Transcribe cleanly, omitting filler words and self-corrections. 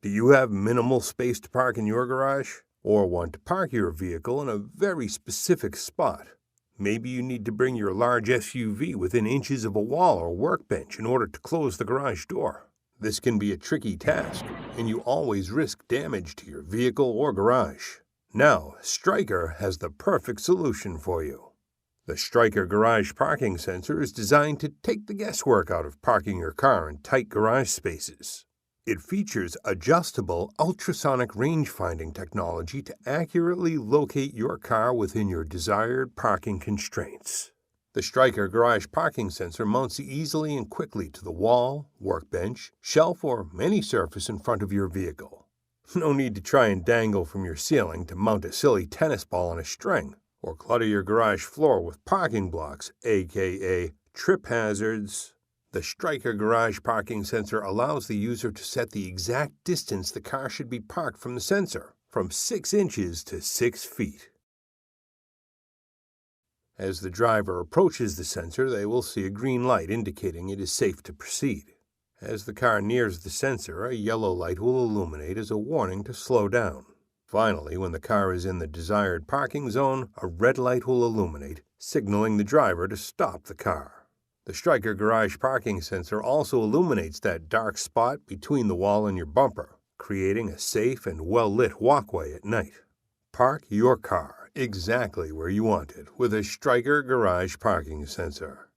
Do you have minimal space to park in your garage? Or want to park your vehicle in a very specific spot? Maybe you need to bring your large SUV within inches of a wall or workbench in order to close the garage door. This can be a tricky task, and you always risk damage to your vehicle or garage. Now, Stryker has the perfect solution for you. The Stryker Garage Parking Sensor is designed to take the guesswork out of parking your car in tight garage spaces. It features adjustable ultrasonic range-finding technology to accurately locate your car within your desired parking constraints. The Stryker Garage Parking Sensor mounts easily and quickly to the wall, workbench, shelf, or any surface in front of your vehicle. No need to try and dangle from your ceiling to mount a silly tennis ball on a string, or clutter your garage floor with parking blocks, aka trip hazards. The Stryker Garage Parking Sensor allows the user to set the exact distance the car should be parked from the sensor, from 6 inches to 6 feet. As the driver approaches the sensor, they will see a green light indicating it is safe to proceed. As the car nears the sensor, a yellow light will illuminate as a warning to slow down. Finally, when the car is in the desired parking zone, a red light will illuminate, signaling the driver to stop the car. The Stryker Garage Parking Sensor also illuminates that dark spot between the wall and your bumper, creating a safe and well-lit walkway at night. Park your car exactly where you want it with a Stryker Garage Parking Sensor.